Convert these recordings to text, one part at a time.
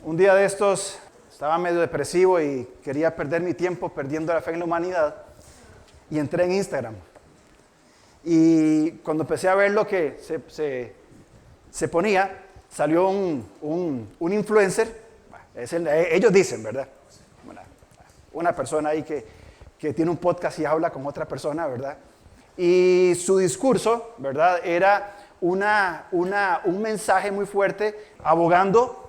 Un día de estos estaba medio depresivo y quería perder mi tiempo perdiendo la fe en la humanidad y entré en Instagram. Y cuando empecé a ver lo que se ponía, salió un influencer, ellos dicen, ¿verdad? Una persona ahí que tiene un podcast y habla con otra persona, ¿verdad? Y su discurso, ¿verdad? Era un mensaje muy fuerte abogando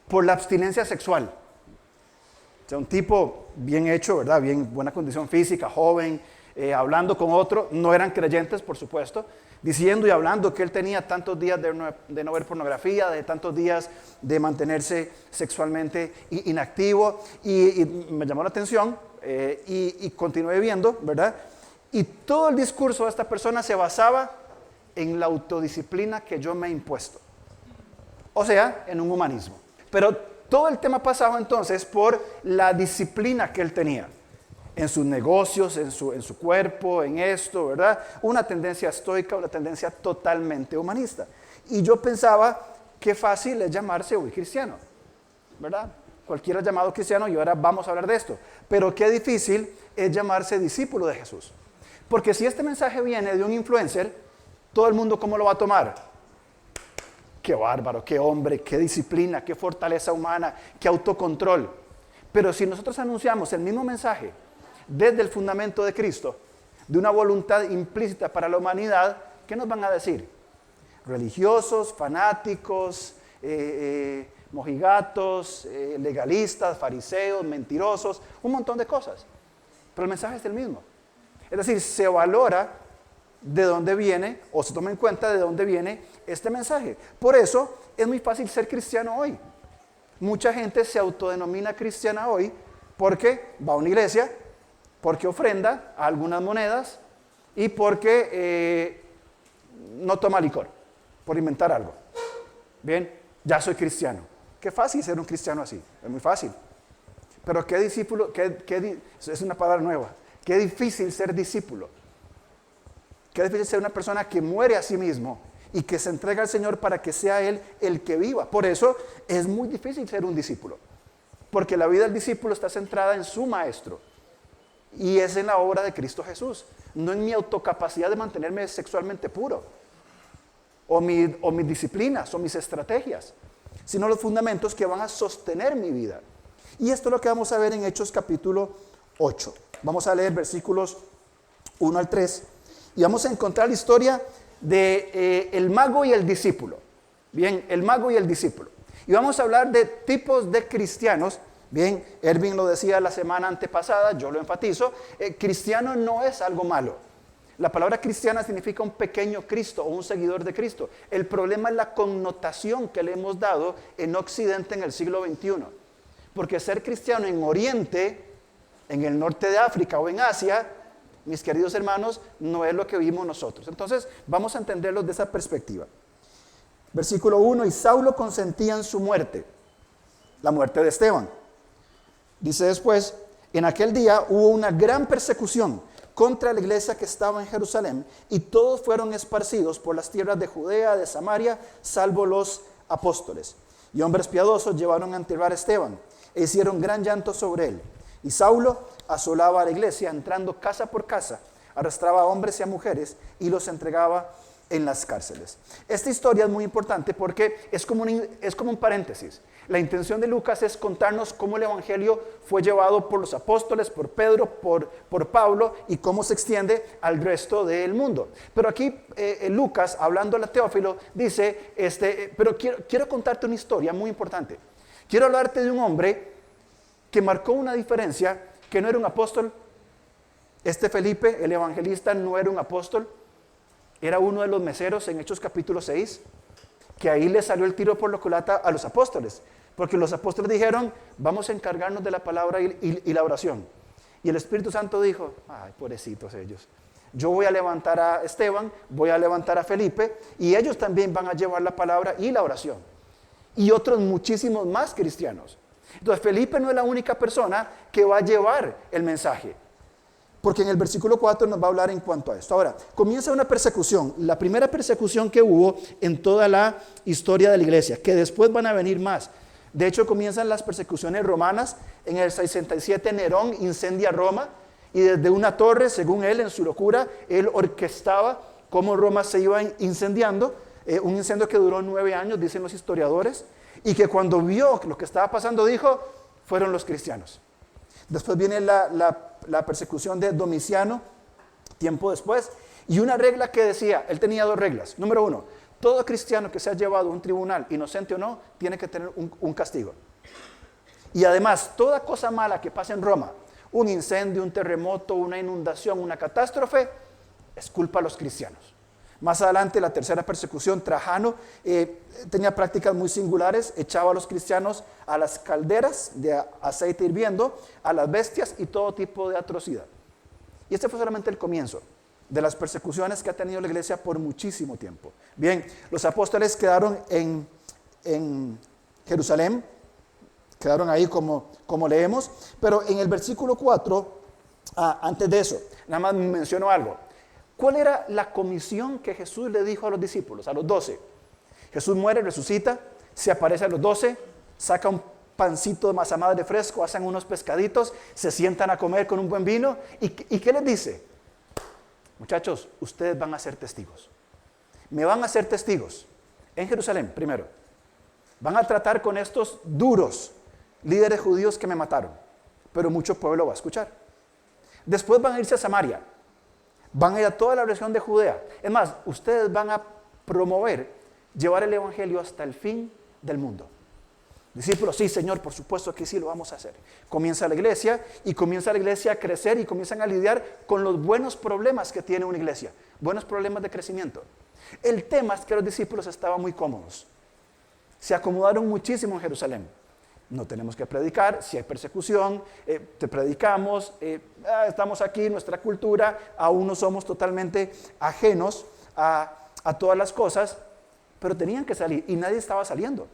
por la abstinencia sexual. O sea, un tipo bien hecho, ¿verdad? Bien buena condición física, joven, hablando con otro, no eran creyentes, por supuesto, diciendo y hablando que él tenía tantos días de no ver pornografía, de tantos días de mantenerse sexualmente inactivo, y me llamó la atención, y continué viendo, ¿verdad? Y todo el discurso de esta persona se basaba en la autodisciplina que yo me he impuesto. O sea, en un humanismo. Pero todo el tema pasaba entonces por la disciplina que él tenía en sus negocios, en su cuerpo, en esto, ¿verdad? Una tendencia estoica, una tendencia totalmente humanista. Y yo pensaba, qué fácil es llamarse hoy cristiano, ¿verdad? Cualquiera llamado cristiano y ahora vamos a hablar de esto. Pero qué difícil es llamarse discípulo de Jesús. Porque si este mensaje viene de un influencer, todo el mundo ¿cómo lo va a tomar? Qué bárbaro, qué hombre, qué disciplina, qué fortaleza humana, qué autocontrol. Pero si nosotros anunciamos el mismo mensaje desde el fundamento de Cristo, de una voluntad implícita para la humanidad, ¿qué nos van a decir? Religiosos, fanáticos, mojigatos, legalistas, fariseos, mentirosos, un montón de cosas. Pero el mensaje es el mismo. Es decir, se valora de dónde viene, o se toma en cuenta de dónde viene este mensaje. Por eso es muy fácil ser cristiano hoy. Mucha gente se autodenomina cristiana hoy porque va a una iglesia, porque ofrenda a algunas monedas y porque no toma licor, por inventar algo. Bien, ya soy cristiano. Qué fácil ser un cristiano así, es muy fácil. Pero qué discípulo, es una palabra nueva, qué difícil ser discípulo. Qué difícil ser una persona que muere a sí mismo y que se entrega al Señor para que sea Él el que viva. Por eso es muy difícil ser un discípulo. Porque la vida del discípulo está centrada en su maestro. Y es en la obra de Cristo Jesús. No en mi autocapacidad de mantenerme sexualmente puro. O mis disciplinas, o mis estrategias. Sino los fundamentos que van a sostener mi vida. Y esto es lo que vamos a ver en Hechos capítulo 8. Vamos a leer versículos 1 al 3. Y vamos a encontrar la historia de el mago y el discípulo. Bien, el mago y el discípulo. Y vamos a hablar de tipos de cristianos. Bien, Erwin lo decía la semana antepasada, yo lo enfatizo. Cristiano no es algo malo. La palabra cristiana significa un pequeño Cristo o un seguidor de Cristo. El problema es la connotación que le hemos dado en Occidente en el siglo XXI. Porque ser cristiano en Oriente, en el norte de África o en Asia, mis queridos hermanos, no es lo que vimos nosotros. Entonces, vamos a entenderlo de esa perspectiva. Versículo 1, y Saulo consentía en su muerte, la muerte de Esteban. Dice después, en aquel día hubo una gran persecución contra la iglesia que estaba en Jerusalén, y todos fueron esparcidos por las tierras de Judea, de Samaria, salvo los apóstoles. Y hombres piadosos llevaron a enterrar a Esteban, e hicieron gran llanto sobre él. Y Saulo asolaba a la iglesia, entrando casa por casa, arrastraba a hombres y a mujeres y los entregaba en las cárceles. Esta historia es muy importante porque es como un paréntesis. La intención de Lucas es contarnos cómo el evangelio fue llevado por los apóstoles, por Pedro, por Pablo y cómo se extiende al resto del mundo. Pero aquí Lucas, hablando a Teófilo, dice, pero quiero contarte una historia muy importante. Quiero hablarte de un hombre que marcó una diferencia, que no era un apóstol. Felipe, el evangelista, no era un apóstol, era uno de los meseros en Hechos capítulo 6, que ahí le salió el tiro por la culata a los apóstoles, porque los apóstoles dijeron, vamos a encargarnos de la palabra y la oración. Y el Espíritu Santo dijo, ay, pobrecitos ellos, yo voy a levantar a Esteban, voy a levantar a Felipe, y ellos también van a llevar la palabra y la oración. Y otros muchísimos más cristianos. Entonces Felipe no es la única persona que va a llevar el mensaje, porque en el versículo 4 nos va a hablar en cuanto a esto. Ahora, comienza una persecución, la primera persecución que hubo en toda la historia de la iglesia, que después van a venir más. De hecho, comienzan las persecuciones romanas. En el 67 Nerón incendia Roma y desde una torre, según él, en su locura, él orquestaba cómo Roma se iba incendiando. Un incendio que duró 9 años, dicen los historiadores, y que cuando vio lo que estaba pasando dijo, fueron los cristianos. Después viene la persecución de Domiciano, tiempo después, y una regla que decía, él tenía 2 reglas. Número 1, todo cristiano que sea llevado a un tribunal, inocente o no, tiene que tener un castigo. Y además, toda cosa mala que pase en Roma, un incendio, un terremoto, una inundación, una catástrofe, es culpa a los cristianos. Más adelante, la tercera persecución, Trajano tenía prácticas muy singulares, echaba a los cristianos a las calderas de aceite hirviendo, a las bestias y todo tipo de atrocidad. Y este fue solamente el comienzo de las persecuciones que ha tenido la iglesia por muchísimo tiempo. Bien, los apóstoles quedaron en Jerusalén, quedaron ahí como leemos, pero en el versículo 4, antes de eso, nada más menciono algo. ¿Cuál era la comisión que Jesús le dijo a los discípulos, a los 12? Jesús muere, resucita, se aparece a los 12, saca un pancito de masa madre fresco, hacen unos pescaditos, se sientan a comer con un buen vino. ¿Y qué les dice? Muchachos, ustedes van a ser testigos. Me van a ser testigos en Jerusalén primero. Van a tratar con estos duros líderes judíos que me mataron, pero mucho pueblo va a escuchar. Después van a irse a Samaria. Van a ir a toda la región de Judea. Es más, ustedes van a promover, llevar el evangelio hasta el fin del mundo. Discípulos, sí, Señor, por supuesto que sí lo vamos a hacer. Comienza la iglesia a crecer y comienzan a lidiar con los buenos problemas que tiene una iglesia. Buenos problemas de crecimiento. El tema es que los discípulos estaban muy cómodos. Se acomodaron muchísimo en Jerusalén. No tenemos que predicar, si hay persecución, te predicamos, estamos aquí, nuestra cultura, aún no somos totalmente ajenos a todas las cosas, pero tenían que salir y nadie estaba saliendo.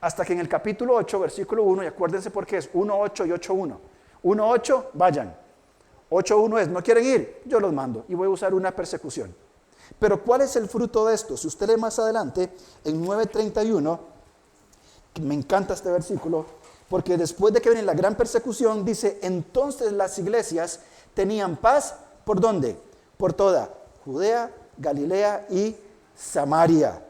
Hasta que en el capítulo 8, versículo 1, y acuérdense por qué es 1.8 y 8.1. 1.8, vayan. 8.1 es, no quieren ir, yo los mando y voy a usar una persecución. Pero ¿cuál es el fruto de esto? Si usted lee más adelante, en 9.31, me encanta este versículo, porque después de que viene la gran persecución, dice, entonces las iglesias tenían paz, ¿por dónde? Por toda Judea, Galilea y Samaria.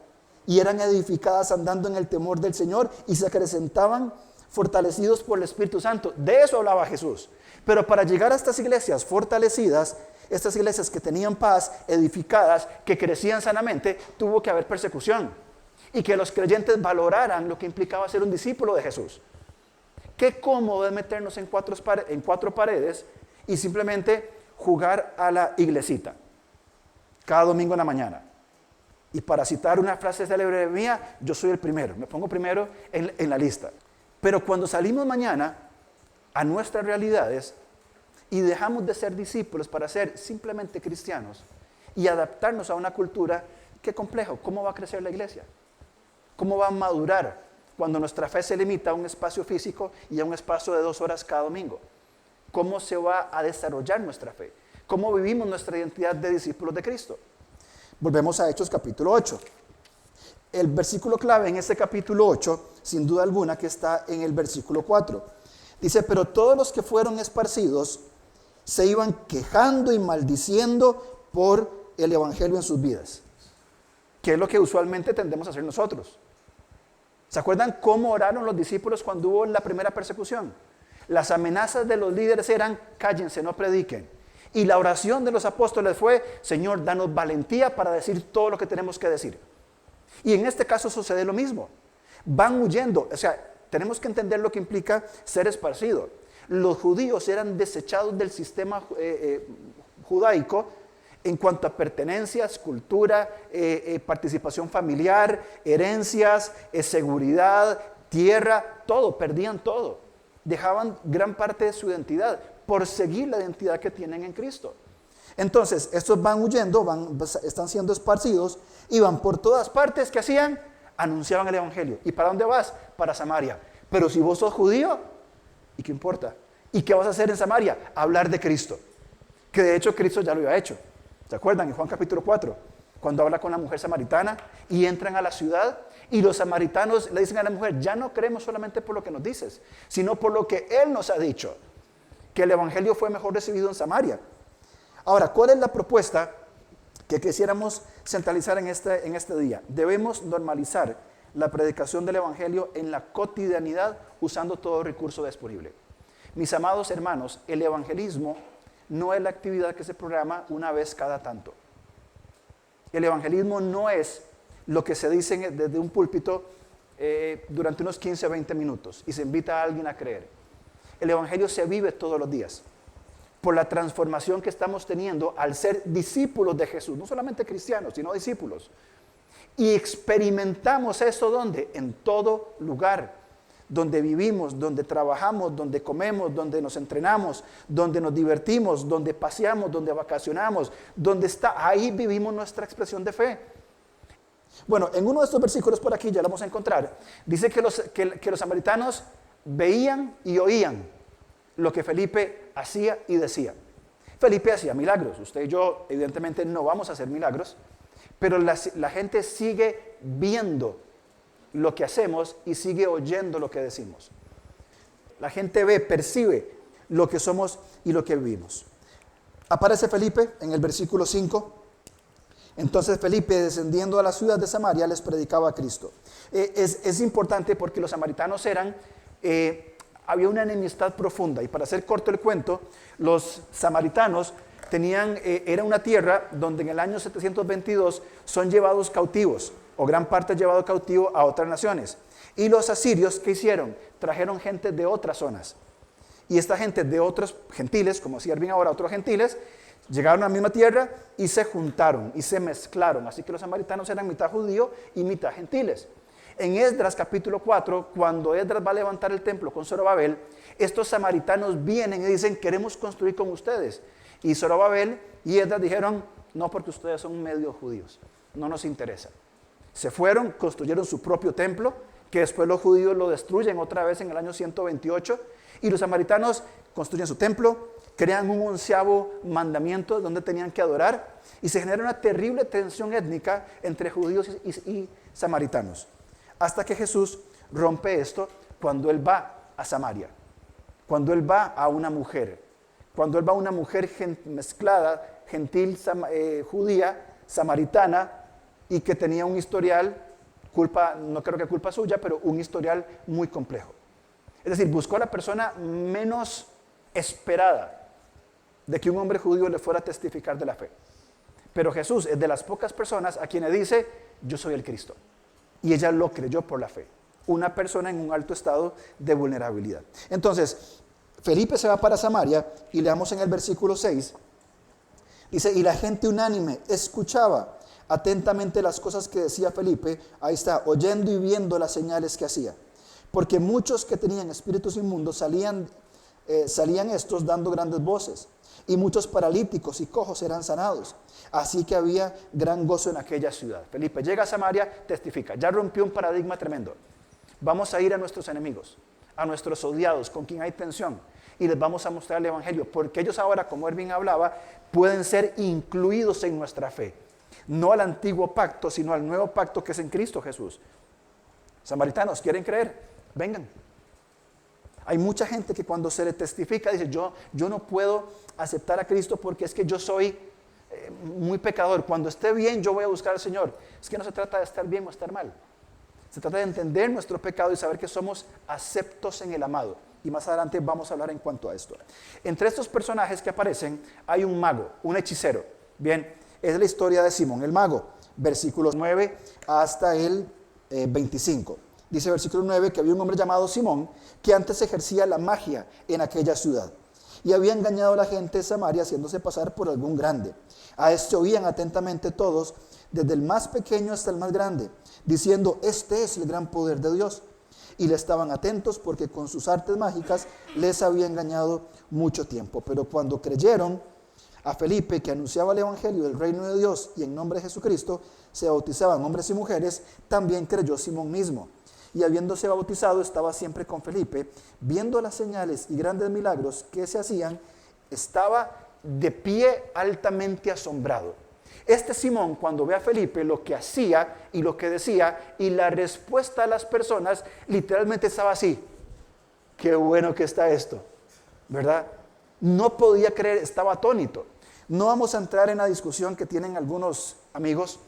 Y eran edificadas andando en el temor del Señor y se acrecentaban fortalecidos por el Espíritu Santo. De eso hablaba Jesús. Pero para llegar a estas iglesias fortalecidas, estas iglesias que tenían paz, edificadas, que crecían sanamente, tuvo que haber persecución. Y que los creyentes valoraran lo que implicaba ser un discípulo de Jesús. Qué cómodo es meternos en cuatro paredes y simplemente jugar a la iglesita cada domingo en la mañana. Y para citar una frase célebre mía, yo soy el primero, me pongo primero en la lista. Pero cuando salimos mañana a nuestras realidades y dejamos de ser discípulos para ser simplemente cristianos y adaptarnos a una cultura, qué complejo, ¿cómo va a crecer la iglesia? ¿Cómo va a madurar cuando nuestra fe se limita a un espacio físico y a un espacio de 2 horas cada domingo? ¿Cómo se va a desarrollar nuestra fe? ¿Cómo vivimos nuestra identidad de discípulos de Cristo? Volvemos a Hechos capítulo 8. El versículo clave en este capítulo 8, sin duda alguna, que está en el versículo 4. Dice, pero todos los que fueron esparcidos se iban quejando y maldiciendo por el evangelio en sus vidas. Que es lo que usualmente tendemos a hacer nosotros. ¿Se acuerdan cómo oraron los discípulos cuando hubo la primera persecución? Las amenazas de los líderes eran, cállense, no prediquen. Y la oración de los apóstoles fue, Señor, danos valentía para decir todo lo que tenemos que decir. Y en este caso sucede lo mismo. Van huyendo, o sea, tenemos que entender lo que implica ser esparcido. Los judíos eran desechados del sistema judaico en cuanto a pertenencias, cultura, participación familiar, herencias, seguridad, tierra, todo, perdían todo. Dejaban gran parte de su identidad por seguir la identidad que tienen en Cristo. Entonces, estos van huyendo, están siendo esparcidos y van por todas partes. ¿Qué hacían? Anunciaban el evangelio. ¿Y para dónde vas? Para Samaria. Pero si vos sos judío, ¿y qué importa? ¿Y qué vas a hacer en Samaria? Hablar de Cristo. Que de hecho Cristo ya lo había hecho. ¿Se acuerdan? En Juan capítulo 4, cuando habla con la mujer samaritana y entran a la ciudad, Y los samaritanos le dicen a la mujer, ya no creemos solamente por lo que nos dices, sino por lo que Él nos ha dicho, que el evangelio fue mejor recibido en Samaria. Ahora, ¿cuál es la propuesta que quisiéramos centralizar en este día? Debemos normalizar la predicación del evangelio en la cotidianidad usando todo recurso disponible. Mis amados hermanos, el evangelismo no es la actividad que se programa una vez cada tanto. El evangelismo no es lo que se dice desde un púlpito durante unos 15 o 20 minutos y se invita a alguien a creer. El evangelio se vive todos los días por la transformación que estamos teniendo al ser discípulos de Jesús, no solamente cristianos, sino discípulos. Y experimentamos eso ¿dónde? En todo lugar, donde vivimos, donde trabajamos, donde comemos, donde nos entrenamos, donde nos divertimos, donde paseamos, donde vacacionamos, donde está, ahí vivimos nuestra expresión de fe. Bueno, en uno de estos versículos por aquí, ya lo vamos a encontrar, dice que los samaritanos veían y oían lo que Felipe hacía y decía. Felipe hacía milagros. Usted y yo evidentemente no vamos a hacer milagros, pero la gente sigue viendo lo que hacemos y sigue oyendo lo que decimos. La gente ve, percibe lo que somos y lo que vivimos. Aparece Felipe en el versículo 5. Entonces Felipe, descendiendo a la ciudad de Samaria, les predicaba a Cristo. Es importante porque los samaritanos había una enemistad profunda, y para hacer corto el cuento, los samaritanos era una tierra donde en el año 722 son llevados cautivos, o gran parte llevado cautivo a otras naciones. Y los asirios, ¿qué hicieron? Trajeron gente de otras zonas. Y esta gente de otros gentiles, como sirven ahora otros gentiles, llegaron a la misma tierra y se juntaron y se mezclaron. Así que los samaritanos eran mitad judíos y mitad gentiles. En Esdras capítulo 4, cuando Esdras va a levantar el templo con Zorobabel, estos samaritanos vienen y dicen, queremos construir con ustedes. Y Zorobabel y Esdras dijeron, no, porque ustedes son medio judíos, no nos interesa. Se fueron, construyeron su propio templo, que después los judíos lo destruyen otra vez en el año 128, y los samaritanos construyen su templo, crean un 11º mandamiento donde tenían que adorar, y se genera una terrible tensión étnica entre judíos y samaritanos. Hasta que Jesús rompe esto cuando Él va a Samaria, cuando Él va a una mujer, cuando Él va a una mujer mezclada, gentil, judía, samaritana, y que tenía un historial, no creo que culpa suya, pero un historial muy complejo. Es decir, buscó a la persona menos esperada de que un hombre judío le fuera a testificar de la fe. Pero Jesús es de las pocas personas a quienes dice, yo soy el Cristo. Y ella lo creyó por la fe. Una persona en un alto estado de vulnerabilidad. Entonces, Felipe se va para Samaria y leamos en el versículo 6. Dice, y la gente unánime escuchaba atentamente las cosas que decía Felipe, ahí está, oyendo y viendo las señales que hacía. Porque muchos que tenían espíritus inmundos salían estos dando grandes voces, y muchos paralíticos y cojos eran sanados. Así que había gran gozo en aquella ciudad. Felipe llega a Samaria, testifica, ya rompió un paradigma tremendo. Vamos a ir a nuestros enemigos, a nuestros odiados, con quien hay tensión, y les vamos a mostrar el evangelio, porque ellos ahora, como Erwin hablaba, pueden ser incluidos en nuestra fe. No al antiguo pacto, sino al nuevo pacto que es en Cristo Jesús. Samaritanos, ¿quieren creer? Vengan. Hay mucha gente que cuando se le testifica dice, yo no puedo aceptar a Cristo porque es que yo soy muy pecador. Cuando esté bien yo voy a buscar al Señor. Es que no se trata de estar bien o estar mal. Se trata de entender nuestro pecado y saber que somos aceptos en el amado. Y más adelante vamos a hablar en cuanto a esto. Entre estos personajes que aparecen hay un mago, un hechicero. Bien, es la historia de Simón el mago, versículos 9 hasta el 25. Dice versículo 9 que había un hombre llamado Simón que antes ejercía la magia en aquella ciudad y había engañado a la gente de Samaria haciéndose pasar por algún grande. A este oían atentamente todos, desde el más pequeño hasta el más grande, diciendo, este es el gran poder de Dios. Y le estaban atentos porque con sus artes mágicas les había engañado mucho tiempo. Pero cuando creyeron a Felipe, que anunciaba el evangelio del reino de Dios y en nombre de Jesucristo se bautizaban hombres y mujeres, también creyó Simón mismo. Y habiéndose bautizado estaba siempre con Felipe, viendo las señales y grandes milagros que se hacían, estaba de pie altamente asombrado. Este Simón, cuando ve a Felipe, lo que hacía y lo que decía y la respuesta a las personas, literalmente estaba así. Qué bueno que está esto, ¿verdad? No podía creer, estaba atónito. No vamos a entrar en la discusión que tienen algunos amigos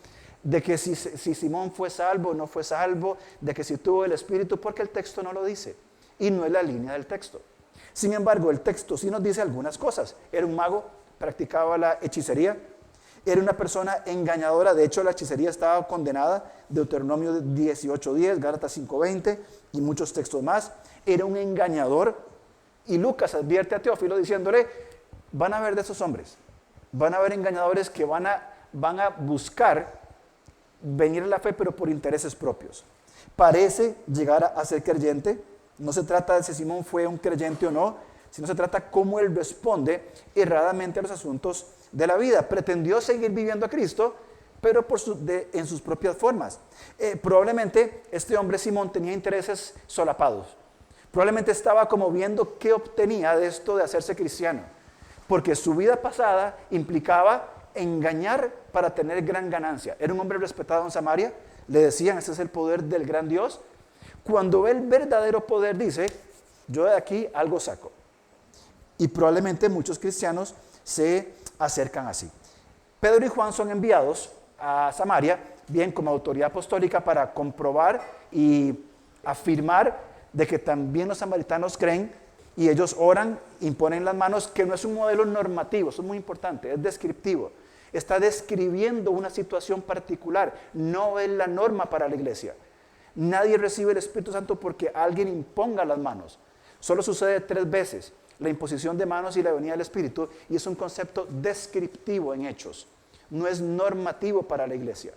de que si Simón fue salvo o no fue salvo, de que si tuvo el Espíritu, porque el texto no lo dice y no es la línea del texto. Sin embargo, el texto sí nos dice algunas cosas. Era un mago, practicaba la hechicería, era una persona engañadora. De hecho, la hechicería estaba condenada, Deuteronomio 18:10, Gálatas 5:20 y muchos textos más. Era un engañador, y Lucas advierte a Teófilo diciéndole, van a haber de esos hombres, van a haber engañadores que van a buscar venir a la fe, pero por intereses propios. Parece llegar a ser creyente. No se trata de si Simón fue un creyente o no, sino se trata cómo él responde erradamente a los asuntos de la vida. Pretendió seguir viviendo a Cristo, pero en sus propias formas. Probablemente este hombre Simón tenía intereses solapados. Probablemente estaba como viendo qué obtenía de esto de hacerse cristiano, porque su vida pasada implicaba engañar para tener gran ganancia. Era un hombre respetado en Samaria, le decían, ese es el poder del gran Dios. Cuando ve el verdadero poder dice, yo de aquí algo saco. Y probablemente muchos cristianos se acercan así. Pedro y Juan son enviados a Samaria, bien como autoridad apostólica, para comprobar y afirmar de que también los samaritanos creen, y ellos oran, imponen las manos, que no es un modelo normativo, eso es muy importante, es descriptivo. Está describiendo una situación particular, no es la norma para la iglesia. Nadie recibe el Espíritu Santo porque alguien imponga las manos. Solo sucede 3 veces, la imposición de manos y la venida del Espíritu, y es un concepto descriptivo en Hechos. No es normativo para la iglesia.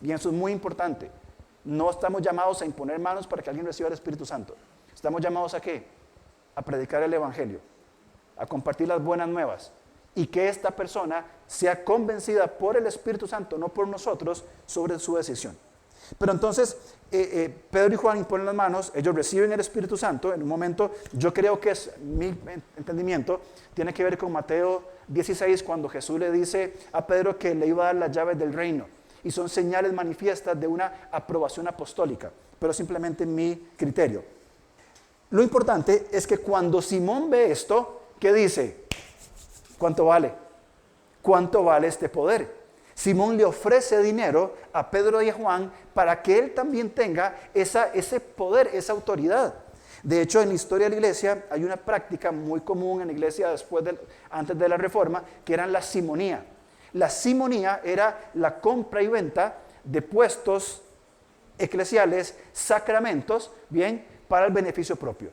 Y eso es muy importante. No estamos llamados a imponer manos para que alguien reciba el Espíritu Santo. ¿Estamos llamados a qué? A predicar el Evangelio, a compartir las buenas nuevas, y que esta persona sea convencida por el Espíritu Santo, no por nosotros, sobre su decisión. Pero entonces, Pedro y Juan imponen las manos, ellos reciben el Espíritu Santo. En un momento, yo creo que es mi entendimiento, tiene que ver con Mateo 16, cuando Jesús le dice a Pedro que le iba a dar las llaves del reino. Y son señales manifiestas de una aprobación apostólica, pero simplemente mi criterio. Lo importante es que cuando Simón ve esto, ¿qué dice? ¿Cuánto vale? ¿Cuánto vale este poder? Simón le ofrece dinero a Pedro y a Juan para que él también tenga ese poder, esa autoridad. De hecho, en la historia de la iglesia hay una práctica muy común en la iglesia antes de la Reforma, que eran la simonía. La simonía era la compra y venta de puestos eclesiales, sacramentos, bien, para el beneficio propio.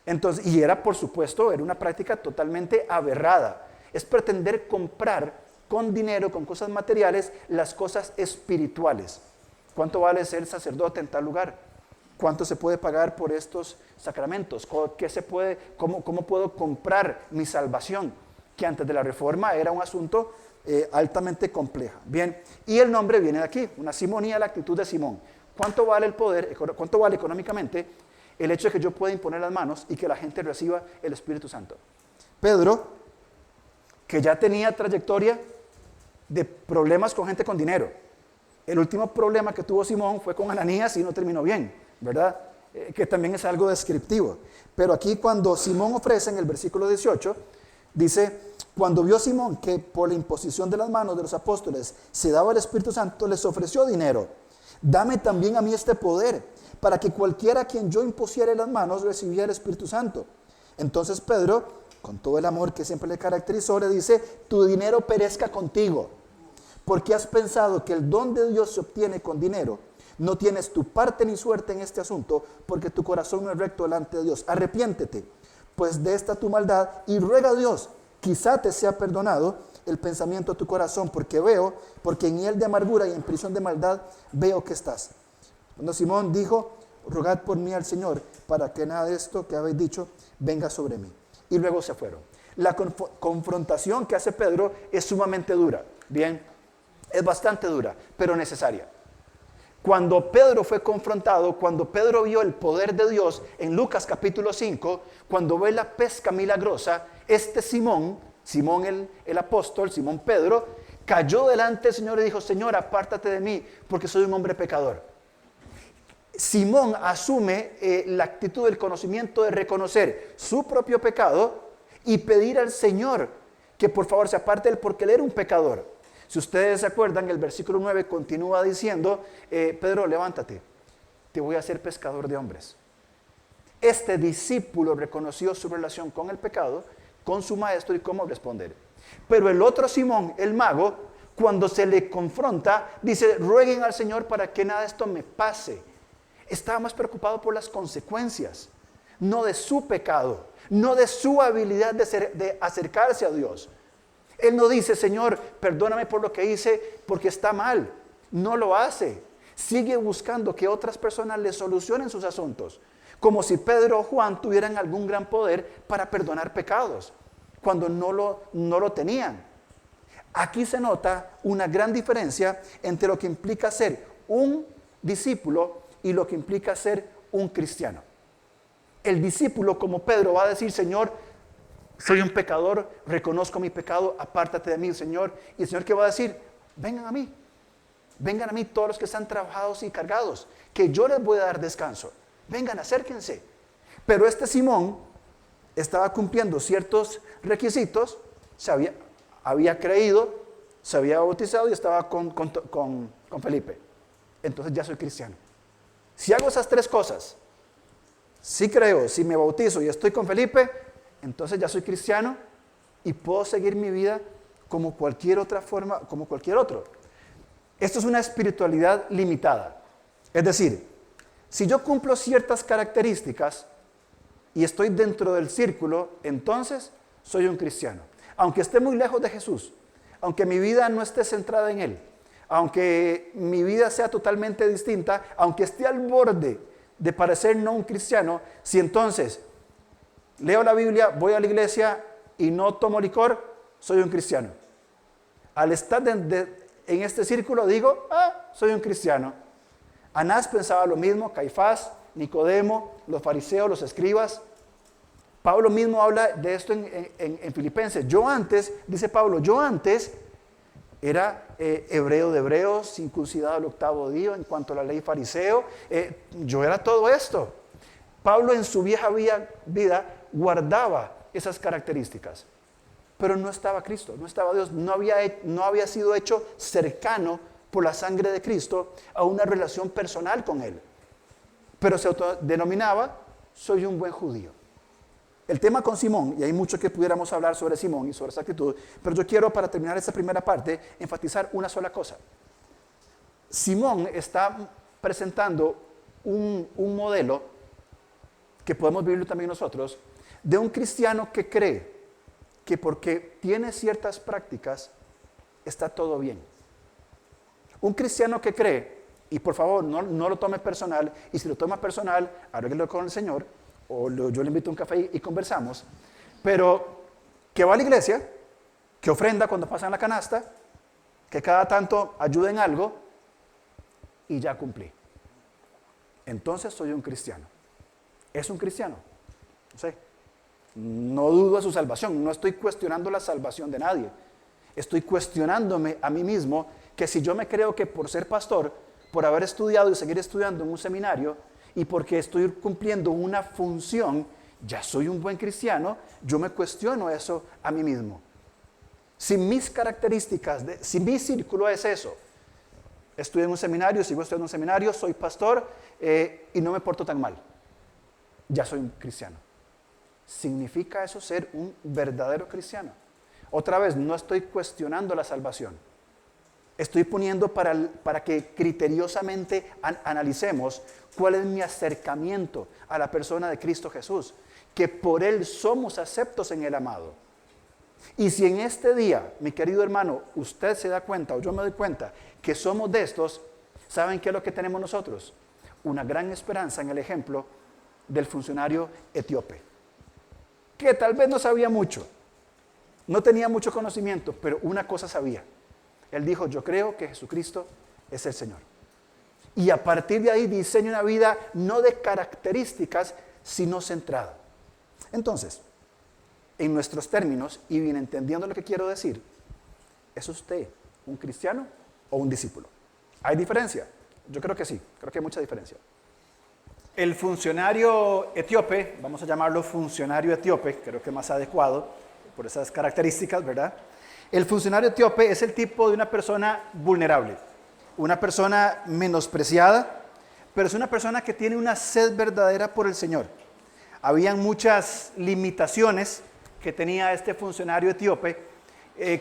Entonces, y era, por supuesto, era una práctica totalmente aberrada. Es pretender comprar con dinero, con cosas materiales, las cosas espirituales. ¿Cuánto vale ser sacerdote en tal lugar? ¿Cuánto se puede pagar por estos sacramentos? ¿Cómo puedo comprar mi salvación? Que antes de la Reforma era un asunto altamente compleja. Bien, y el nombre viene de aquí, una simonía, la actitud de Simón. ¿Cuánto vale el poder, cuánto vale económicamente el hecho de que yo pueda imponer las manos y que la gente reciba el Espíritu Santo? Pedro, que ya tenía trayectoria de problemas con gente con dinero. El último problema que tuvo Simón fue con Ananías y no terminó bien, ¿verdad? Que también es algo descriptivo. Pero aquí cuando Simón ofrece en el versículo 18, dice, cuando vio Simón que por la imposición de las manos de los apóstoles se daba el Espíritu Santo, les ofreció dinero. Dame también a mí este poder, para que cualquiera a quien yo impusiere las manos recibiera el Espíritu Santo. Entonces Pedro, con todo el amor que siempre le caracterizó, le dice, tu dinero perezca contigo, porque has pensado que el don de Dios se obtiene con dinero. No tienes tu parte ni suerte en este asunto, porque tu corazón no es recto delante de Dios. Arrepiéntete, pues de esta tu maldad, y ruega a Dios, quizá te sea perdonado el pensamiento de tu corazón, porque en hiel de amargura y en prisión de maldad veo que estás. Cuando Simón dijo, rogad por mí al Señor, para que nada de esto que habéis dicho venga sobre mí. Y luego se fueron. La confrontación que hace Pedro es sumamente dura. Bien, es bastante dura, pero necesaria. Cuando Pedro fue confrontado, cuando Pedro vio el poder de Dios en Lucas capítulo 5, cuando ve la pesca milagrosa, este Simón el apóstol, Simón Pedro, cayó delante del Señor y dijo, Señor, apártate de mí, porque soy un hombre pecador. Simón asume la actitud del conocimiento de reconocer su propio pecado y pedir al Señor que por favor se aparte de él porque él era un pecador. Si ustedes se acuerdan, el versículo 9 continúa diciendo, Pedro, levántate, te voy a hacer pescador de hombres. Este discípulo reconoció su relación con el pecado, con su maestro y cómo responder. Pero el otro Simón, el mago, cuando se le confronta, dice, rueguen al Señor para que nada de esto me pase. Estaba más preocupado por las consecuencias, no de su pecado, no de su habilidad de acercarse a Dios. Él no dice, Señor, perdóname por lo que hice porque está mal. No lo hace. Sigue buscando que otras personas le solucionen sus asuntos. Como si Pedro o Juan tuvieran algún gran poder para perdonar pecados, cuando no lo tenían. Aquí se nota una gran diferencia entre lo que implica ser un discípulo y lo que implica ser un cristiano. El discípulo, como Pedro, va a decir, Señor, soy un pecador, reconozco mi pecado, apártate de mí, Señor. Y el Señor, ¿qué va a decir? Vengan a mí todos los que están trabajados y cargados, que yo les voy a dar descanso. Vengan, acérquense. Pero este Simón estaba cumpliendo ciertos requisitos, había creído, se había bautizado y estaba con Felipe. Entonces ya soy cristiano. Si hago esas tres cosas, si creo, si me bautizo y estoy con Felipe, entonces ya soy cristiano y puedo seguir mi vida como cualquier otra forma, como cualquier otro. Esto es una espiritualidad limitada. Es decir, si yo cumplo ciertas características y estoy dentro del círculo, entonces soy un cristiano. Aunque esté muy lejos de Jesús, aunque mi vida no esté centrada en Él, aunque mi vida sea totalmente distinta, aunque esté al borde de parecer no un cristiano, si entonces leo la Biblia, voy a la iglesia y no tomo licor, soy un cristiano. Al estar en este círculo digo, soy un cristiano. Anás pensaba lo mismo, Caifás, Nicodemo, los fariseos, los escribas. Pablo mismo habla de esto en Filipenses. Dice Pablo, yo antes era hebreo de hebreos, circuncidado al 8º día, en cuanto a la ley fariseo. Yo era todo esto. Pablo en su vieja vida guardaba esas características. Pero no estaba Cristo, no estaba Dios, no había sido hecho cercano por la sangre de Cristo a una relación personal con Él. Pero se autodenominaba, soy un buen judío. El tema con Simón, y hay mucho que pudiéramos hablar sobre Simón y sobre esa actitud, pero yo quiero, para terminar esta primera parte, enfatizar una sola cosa. Simón está presentando un modelo, que podemos vivirlo también nosotros, de un cristiano que cree que porque tiene ciertas prácticas, está todo bien. Un cristiano que cree, y por favor no lo tome personal, y si lo toma personal, arréglelo con el Señor, o yo le invito a un café y conversamos, pero que va a la iglesia, que ofrenda cuando pasa en la canasta, que cada tanto ayuda en algo, y ya cumplí. Entonces soy un cristiano. Es un cristiano. No sé. No dudo de su salvación, no estoy cuestionando la salvación de nadie. Estoy cuestionándome a mí mismo que si yo me creo que por ser pastor, por haber estudiado y seguir estudiando en un seminario, y porque estoy cumpliendo una función, ya soy un buen cristiano, yo me cuestiono eso a mí mismo. Si mis características, si mi círculo es eso, estudio en un seminario, sigo estudiando en un seminario, soy pastor y no me porto tan mal, ya soy un cristiano. ¿Significa eso ser un verdadero cristiano? Otra vez, no estoy cuestionando la salvación. Estoy poniendo para que criteriosamente analicemos cuál es mi acercamiento a la persona de Cristo Jesús, que por Él somos aceptos en el amado. Y si en este día, mi querido hermano, usted se da cuenta o yo me doy cuenta que somos de estos, ¿saben qué es lo que tenemos nosotros? Una gran esperanza en el ejemplo del funcionario etíope, que tal vez no sabía mucho, no tenía mucho conocimiento, pero una cosa sabía. Él dijo, yo creo que Jesucristo es el Señor. Y a partir de ahí diseña una vida no de características, sino centrada. Entonces, en nuestros términos, y bien entendiendo lo que quiero decir, ¿es usted ¿Un cristiano o un discípulo? ¿Hay diferencia? Yo creo que sí, creo que hay mucha diferencia. El funcionario etíope, vamos a llamarlo funcionario etíope, creo que es más adecuado por esas características, ¿verdad? El funcionario etíope es el tipo de una persona vulnerable, una persona menospreciada, pero es una persona que tiene una sed verdadera por el Señor. Habían muchas limitaciones que tenía este funcionario etíope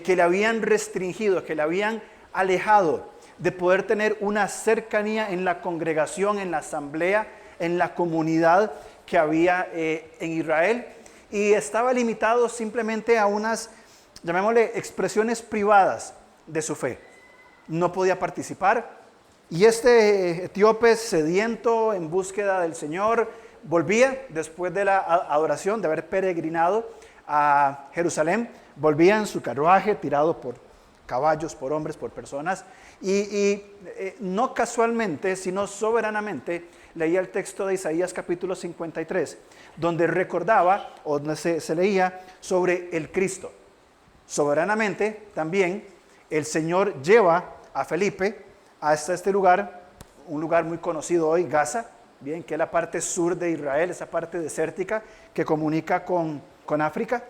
que le habían restringido, que le habían alejado de poder tener una cercanía en la congregación, en la asamblea, en la comunidad que había en Israel, y estaba limitado simplemente a unas, llamémosle, expresiones privadas de su fe. No podía participar, y este etíope sediento en búsqueda del Señor volvía después de la adoración, de haber peregrinado a Jerusalén, volvía en su carruaje tirado por caballos, por hombres, por personas, y no casualmente, sino soberanamente, leía el texto de Isaías capítulo 53, donde recordaba, o donde se leía sobre el Cristo. Soberanamente también el Señor lleva a Felipe hasta este lugar, un lugar muy conocido hoy, Gaza, bien, que es la parte sur de Israel, esa parte desértica que comunica con África,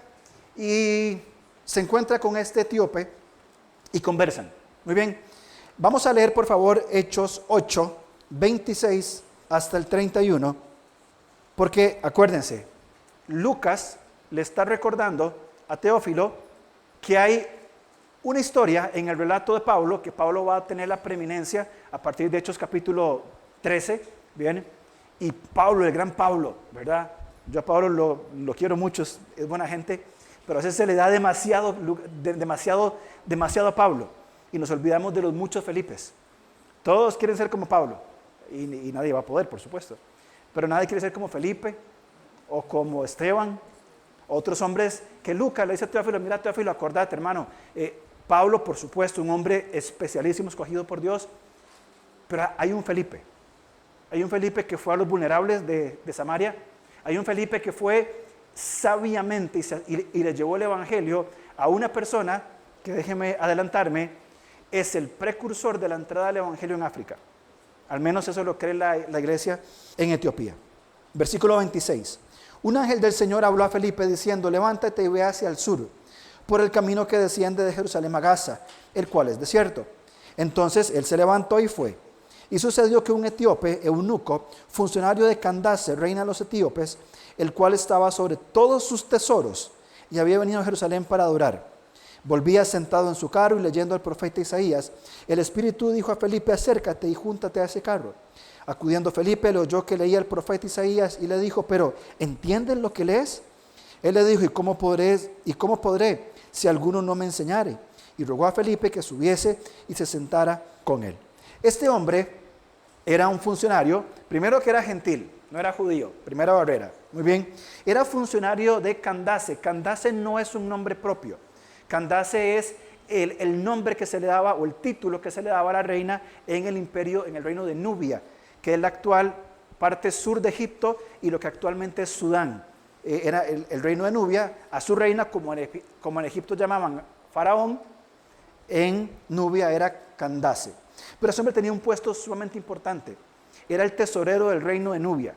y se encuentra con este etíope y conversan. Muy bien, vamos a leer por favor Hechos 8, 26 hasta el 31, porque acuérdense, Lucas le está recordando a Teófilo que hay una historia en el relato de Pablo, que Pablo va a tener la preeminencia a partir de Hechos capítulo 13, ¿bien? Y Pablo, el gran Pablo, ¿verdad? Yo a Pablo lo quiero mucho, es buena gente, pero a veces se le da demasiado a Pablo y nos olvidamos de los muchos Felipes. Todos quieren ser como Pablo y nadie va a poder, por supuesto, pero nadie quiere ser como Felipe o como Esteban, otros hombres que Lucas le dice a Teófilo: mira Teófilo, acordate hermano, Pablo por supuesto, un hombre especialísimo, escogido por Dios, pero hay un Felipe que fue a los vulnerables de Samaria, hay un Felipe que fue sabiamente y le llevó el evangelio a una persona que, déjeme adelantarme, es el precursor de la entrada del evangelio en África. Al menos eso lo cree la iglesia en Etiopía. Versículo 26. Un ángel del Señor habló a Felipe diciendo: levántate y ve hacia el sur, por el camino que desciende de Jerusalén a Gaza, el cual es desierto. Entonces él se levantó y fue. Y sucedió que un etíope, eunuco, funcionario de Candace, reina de los etíopes, el cual estaba sobre todos sus tesoros y había venido a Jerusalén para adorar, volvía sentado en su carro y leyendo al profeta Isaías. El Espíritu dijo a Felipe: acércate y júntate a ese carro. Acudiendo Felipe, le oyó que leía el profeta Isaías y le dijo: pero ¿entiendes lo que lees? Él le dijo: ¿y cómo podré si alguno no me enseñare? Y rogó a Felipe que subiese y se sentara con él. Este hombre era un funcionario, primero que era gentil, no era judío, primera barrera, muy bien. Era funcionario de Candace. Candace no es un nombre propio. Candace es el nombre que se le daba, o el título que se le daba a la reina en el imperio, en el reino de Nubia, que es la actual parte sur de Egipto y lo que actualmente es Sudán. Era el reino de Nubia, a su reina, como en Egipto llamaban faraón, en Nubia era Candace. Pero ese hombre tenía un puesto sumamente importante. Era el tesorero del reino de Nubia.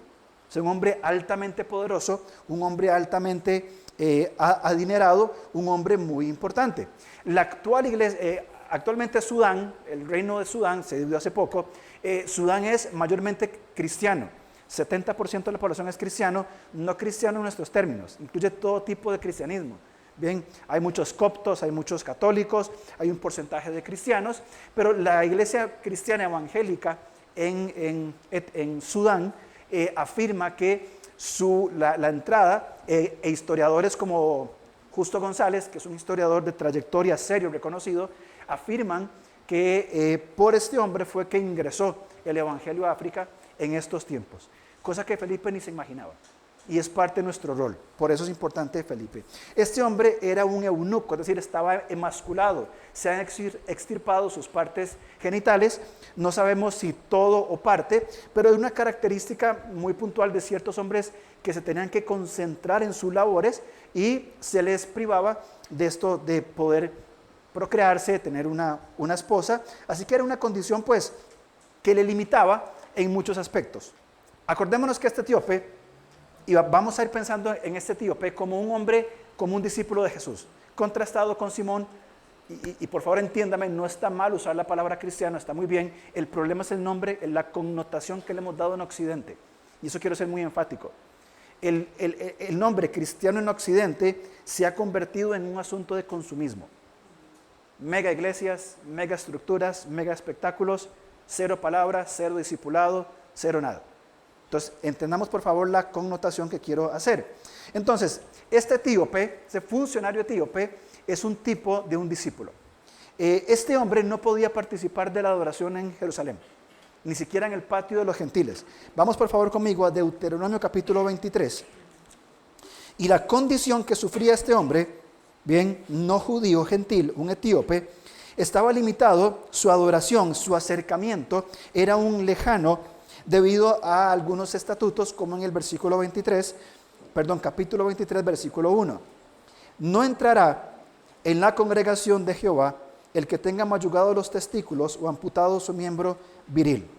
Es un hombre altamente poderoso, un hombre altamente adinerado, un hombre muy importante. La actual iglesia, actualmente Sudán, el reino de Sudán, se dividió hace poco. Sudán es mayormente cristiano. 70% de la población es cristiano, no cristiano en nuestros términos, incluye todo tipo de cristianismo. Bien, hay muchos coptos, hay muchos católicos, hay un porcentaje de cristianos, pero la iglesia cristiana evangélica en Sudán afirma que la entrada, e historiadores como Justo González, que es un historiador de trayectoria serio, reconocido, afirman que por este hombre fue que ingresó el evangelio a África en estos tiempos, cosa que Felipe ni se imaginaba. Y es parte de nuestro rol, por eso es importante Felipe. Este hombre era un eunuco, es decir, estaba emasculado, se han extirpado sus partes genitales, no sabemos si todo o parte, pero es una característica muy puntual de ciertos hombres que se tenían que concentrar en sus labores y se les privaba de esto, de poder procrearse, tener una esposa. Así que era una condición pues que le limitaba en muchos aspectos. Acordémonos que este etíope, y vamos a ir pensando en este etíope como un hombre, como un discípulo de Jesús, contrastado con Simón. Y por favor entiéndame, no está mal usar la palabra cristiano, está muy bien. El problema es el nombre, la connotación que le hemos dado en Occidente. Y eso quiero ser muy enfático. El nombre cristiano en Occidente se ha convertido en un asunto de consumismo. Mega iglesias, mega estructuras, mega espectáculos, cero palabras, cero discipulado, cero nada. Entonces, entendamos por favor la connotación que quiero hacer. Entonces, este etíope, este funcionario etíope, es un tipo de un discípulo. Este hombre no podía participar de la adoración en Jerusalén, ni siquiera en el patio de los gentiles. Vamos por favor conmigo a Deuteronomio capítulo 23. Y la condición que sufría este hombre, bien, no judío, gentil, un etíope, estaba limitado, su adoración, su acercamiento era un lejano debido a algunos estatutos, como en el capítulo 23, versículo 1. No entrará en la congregación de Jehová el que tenga mayugado los testículos o amputado su miembro viril.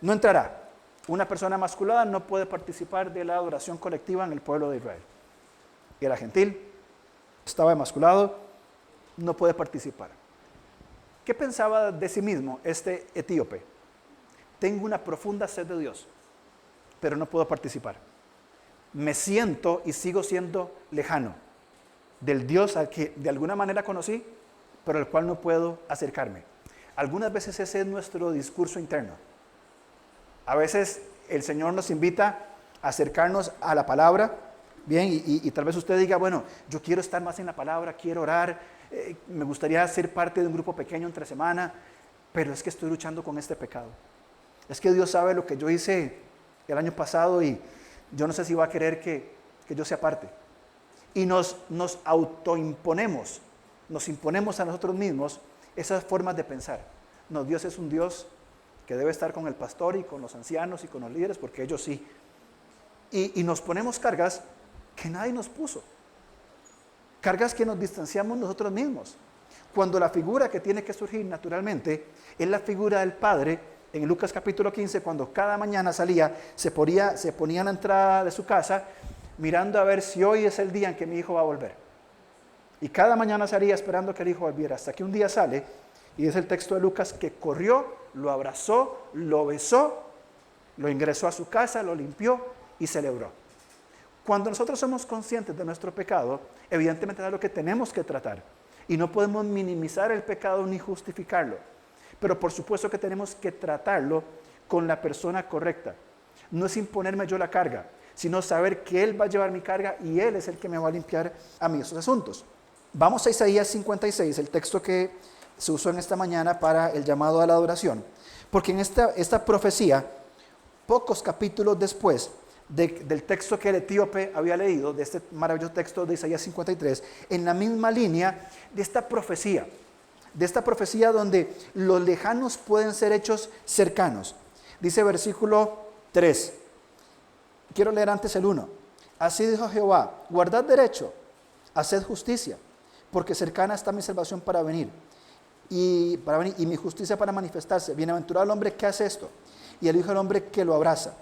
No entrará. Una persona masculada no puede participar de la adoración colectiva en el pueblo de Israel. Era gentil, estaba emasculado, no puede participar. ¿Qué pensaba de sí mismo este etíope? Tengo una profunda sed de Dios, pero no puedo participar. Me siento y sigo siendo lejano del Dios al que de alguna manera conocí, pero al cual no puedo acercarme. Algunas veces ese es nuestro discurso interno. A veces el Señor nos invita a acercarnos a la palabra, bien, y tal vez usted diga, bueno, yo quiero estar más en la palabra, quiero orar, me gustaría ser parte de un grupo pequeño entre semana, pero es que estoy luchando con este pecado. Es que Dios sabe lo que yo hice el año pasado y yo no sé si va a querer que yo sea parte. Y nos autoimponemos, nos imponemos a nosotros mismos esas formas de pensar. No, Dios es un Dios que debe estar con el pastor y con los ancianos y con los líderes, porque ellos sí. Y nos ponemos cargas que nadie nos puso. Cargas que nos distanciamos nosotros mismos. Cuando la figura que tiene que surgir naturalmente es la figura del Padre. En Lucas capítulo 15, cuando cada mañana salía, se ponía en la entrada de su casa, mirando a ver si hoy es el día en que mi hijo va a volver. Y cada mañana salía esperando que el hijo volviera, hasta que un día sale, y es el texto de Lucas, que corrió, lo abrazó, lo besó, lo ingresó a su casa, lo limpió y celebró. Cuando nosotros somos conscientes de nuestro pecado, evidentemente es algo que tenemos que tratar. Y no podemos minimizar el pecado ni justificarlo. Pero por supuesto que tenemos que tratarlo con la persona correcta. No es imponerme yo la carga, sino saber que Él va a llevar mi carga y Él es el que me va a limpiar a mí esos asuntos. Vamos a Isaías 56, el texto que se usó en esta mañana para el llamado a la adoración. Porque en esta profecía, pocos capítulos después del texto que el etíope había leído, de este maravilloso texto de Isaías 53, en la misma línea de esta profecía donde los lejanos pueden ser hechos cercanos. Dice versículo 3, quiero leer antes el 1. Así dijo Jehová, guardad derecho, haced justicia, porque cercana está mi salvación para venir, y mi justicia para manifestarse. Bienaventurado el hombre que hace esto, y el hijo del hombre que lo abraza.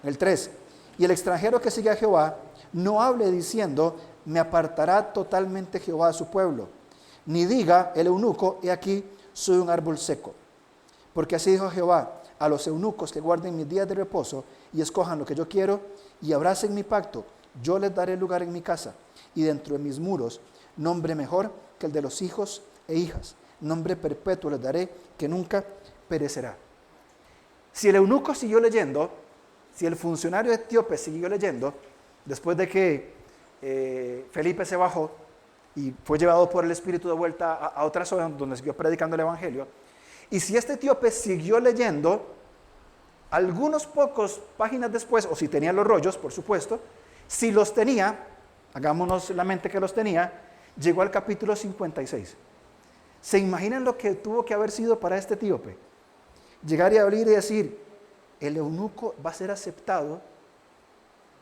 El 3, y el extranjero que sigue a Jehová, no hable diciendo, me apartará totalmente Jehová de su pueblo, ni diga el eunuco, he aquí, soy un árbol seco. Porque así dijo Jehová, a los eunucos que guarden mis días de reposo, y escojan lo que yo quiero, y abracen mi pacto, yo les daré lugar en mi casa, y dentro de mis muros, nombre mejor que el de los hijos e hijas, nombre perpetuo les daré, que nunca perecerá. Si el eunuco siguió leyendo, si el funcionario etíope siguió leyendo, después de que Felipe se bajó y fue llevado por el Espíritu de vuelta a otra zona donde siguió predicando el Evangelio, y si este etíope siguió leyendo, algunos pocos páginas después, o si tenía los rollos, por supuesto, si los tenía, hagámonos la mente que los tenía, llegó al capítulo 56. ¿Se imaginan lo que tuvo que haber sido para este etíope? Llegar y abrir y decir, el eunuco va a ser aceptado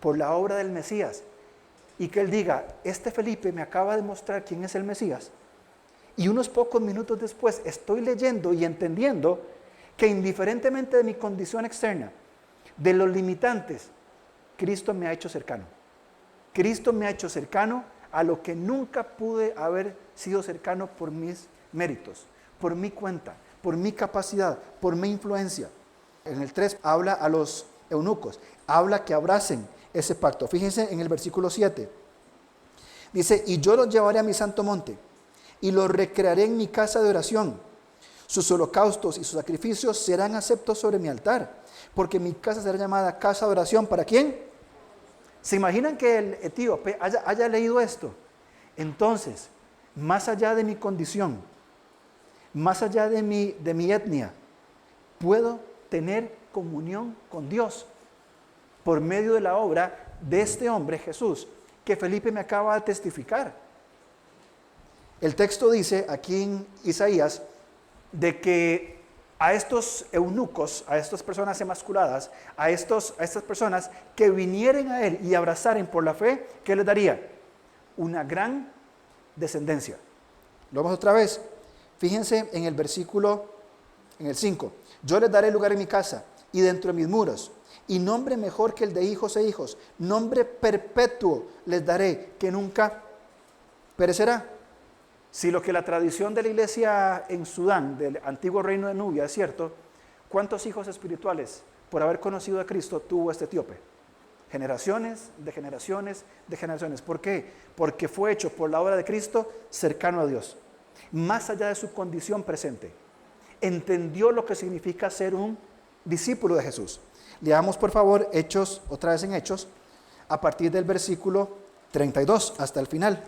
por la obra del Mesías. Y que él diga, este Felipe me acaba de mostrar quién es el Mesías. Y unos pocos minutos después estoy leyendo y entendiendo que indiferentemente de mi condición externa, de los limitantes, Cristo me ha hecho cercano. Cristo me ha hecho cercano a lo que nunca pude haber sido cercano por mis méritos, por mi cuenta, por mi capacidad, por mi influencia. En el 3 habla a los eunucos, habla que abracen ese pacto. Fíjense en el versículo 7. Dice, y yo los llevaré a mi santo monte y los recrearé en mi casa de oración. Sus holocaustos y sus sacrificios serán aceptos sobre mi altar, porque mi casa será llamada casa de oración. ¿Para quién? ¿Se imaginan que el etíope haya leído esto? Entonces, más allá de mi condición, más allá de mi etnia, puedo tener comunión con Dios por medio de la obra de este hombre Jesús, que Felipe me acaba de testificar. El texto dice aquí en Isaías de que a estos eunucos, a estas personas emasculadas, a estas personas que vinieren a él y abrazaren por la fe, ¿qué les daría? Una gran descendencia. Lo vamos otra vez. Fíjense en el versículo, en el 5. Yo les daré lugar en mi casa y dentro de mis muros, y nombre mejor que el de hijos e hijos, nombre perpetuo les daré, que nunca perecerá. Si lo que la tradición de la iglesia en Sudán, del antiguo reino de Nubia, es cierto, ¿cuántos hijos espirituales por haber conocido a Cristo tuvo este etíope? Generaciones de generaciones de generaciones. ¿Por qué? Porque fue hecho por la obra de Cristo cercano a Dios, más allá de su condición presente. Entendió lo que significa ser un discípulo de Jesús. Leamos por favor Hechos, otra vez en Hechos, a partir del versículo 32 hasta el final.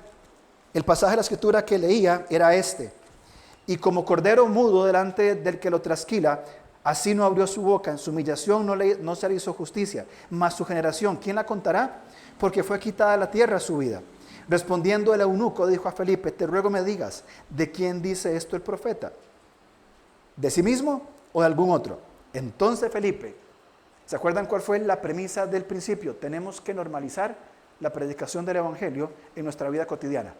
El pasaje de la escritura que leía era este: y como cordero mudo delante del que lo trasquila, así no abrió su boca, en su humillación no se le hizo justicia, mas su generación, ¿quién la contará? Porque fue quitada de la tierra su vida. Respondiendo el eunuco dijo a Felipe, te ruego me digas, ¿de quién dice esto el profeta? ¿De sí mismo o de algún otro? Entonces Felipe, ¿se acuerdan cuál fue la premisa del principio? Tenemos que normalizar la predicación del evangelio en nuestra vida cotidiana.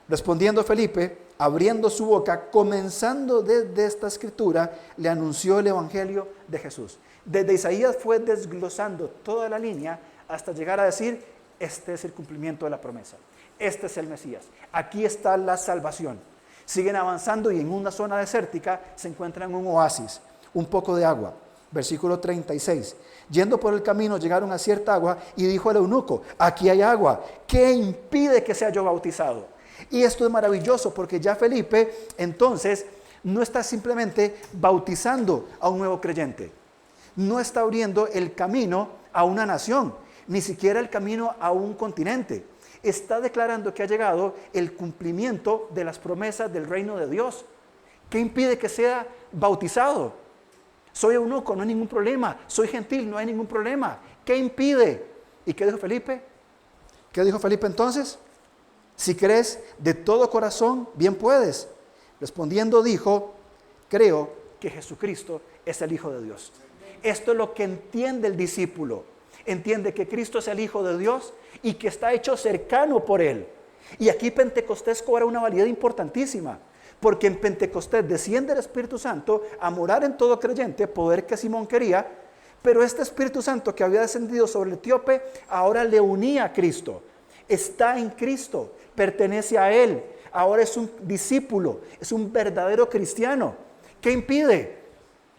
Respondiendo Felipe, abriendo su boca, comenzando desde esta escritura, le anunció el evangelio de Jesús. Desde Isaías fue desglosando toda la línea hasta llegar a decir, este es el cumplimiento de la promesa. Este es el Mesías. Aquí está la salvación. Siguen avanzando y en una zona desértica se encuentran un oasis, un poco de agua. Versículo 36. Yendo por el camino llegaron a cierta agua y dijo el eunuco, aquí hay agua. ¿Qué impide que sea yo bautizado? Y esto es maravilloso porque ya Felipe entonces no está simplemente bautizando a un nuevo creyente. No está abriendo el camino a una nación, ni siquiera el camino a un continente. Está declarando que ha llegado el cumplimiento de las promesas del reino de Dios. ¿Qué impide que sea bautizado? Soy eunuco, no hay ningún problema. Soy gentil, no hay ningún problema. ¿Qué impide? ¿Y qué dijo Felipe? ¿Qué dijo Felipe entonces? Si crees de todo corazón, bien puedes. Respondiendo dijo, creo que Jesucristo es el Hijo de Dios. Esto es lo que entiende el discípulo. Entiende que Cristo es el Hijo de Dios y que está hecho cercano por Él. Y aquí Pentecostés cobra una validad importantísima, porque en Pentecostés desciende el Espíritu Santo a morar en todo creyente, poder que Simón quería, pero este Espíritu Santo que había descendido sobre el etíope, ahora le unía a Cristo. Está en Cristo, pertenece a Él, ahora es un discípulo, es un verdadero cristiano. ¿Qué impide?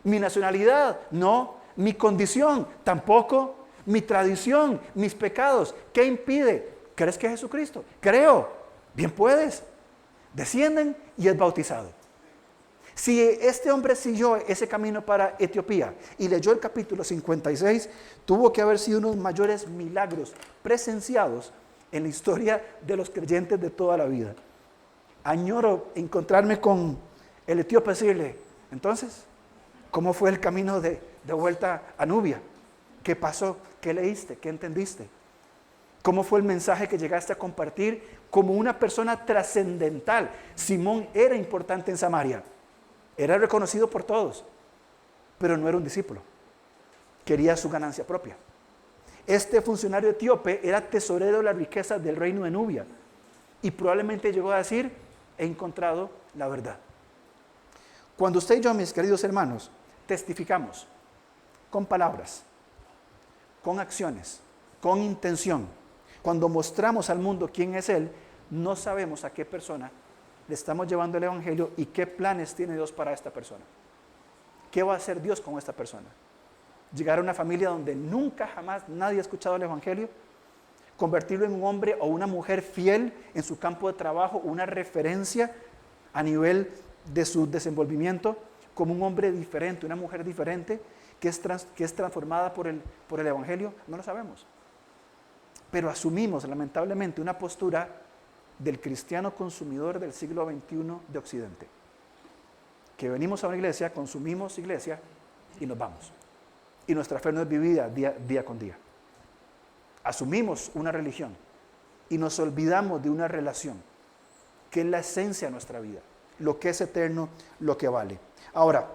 ¿Mi nacionalidad? No. ¿Mi condición? Tampoco. ¿Mi tradición? ¿Mis pecados? ¿Qué impide? ¿Crees que es Jesucristo? Creo. Bien puedes. Descienden y es bautizado. Si este hombre siguió ese camino para Etiopía y leyó el capítulo 56, tuvo que haber sido unos mayores milagros presenciados en la historia de los creyentes de toda la vida. Añoro encontrarme con el etíope y decirle, entonces, ¿cómo fue el camino de vuelta a Nubia? ¿Qué pasó? ¿Qué leíste? ¿Qué entendiste? ¿Cómo fue el mensaje que llegaste a compartir como una persona trascendental? Simón era importante en Samaria, era reconocido por todos, pero no era un discípulo, quería su ganancia propia. Este funcionario etíope era tesorero de las riquezas del reino de Nubia y probablemente llegó a decir, he encontrado la verdad. Cuando usted y yo, mis queridos hermanos, testificamos con palabras, con acciones, con intención, cuando mostramos al mundo quién es Él, no sabemos a qué persona le estamos llevando el Evangelio y qué planes tiene Dios para esta persona. ¿Qué va a hacer Dios con esta persona? Llegar a una familia donde nunca jamás nadie ha escuchado el Evangelio, convertirlo en un hombre o una mujer fiel en su campo de trabajo, una referencia a nivel de su desenvolvimiento como un hombre diferente, una mujer diferente que es transformada por el Evangelio. No lo sabemos. Pero asumimos lamentablemente una postura del cristiano consumidor del siglo XXI de Occidente. Que venimos a una iglesia, consumimos iglesia y nos vamos. Y nuestra fe no es vivida día con día. Asumimos una religión y nos olvidamos de una relación que es la esencia de nuestra vida, lo que es eterno, lo que vale. Ahora,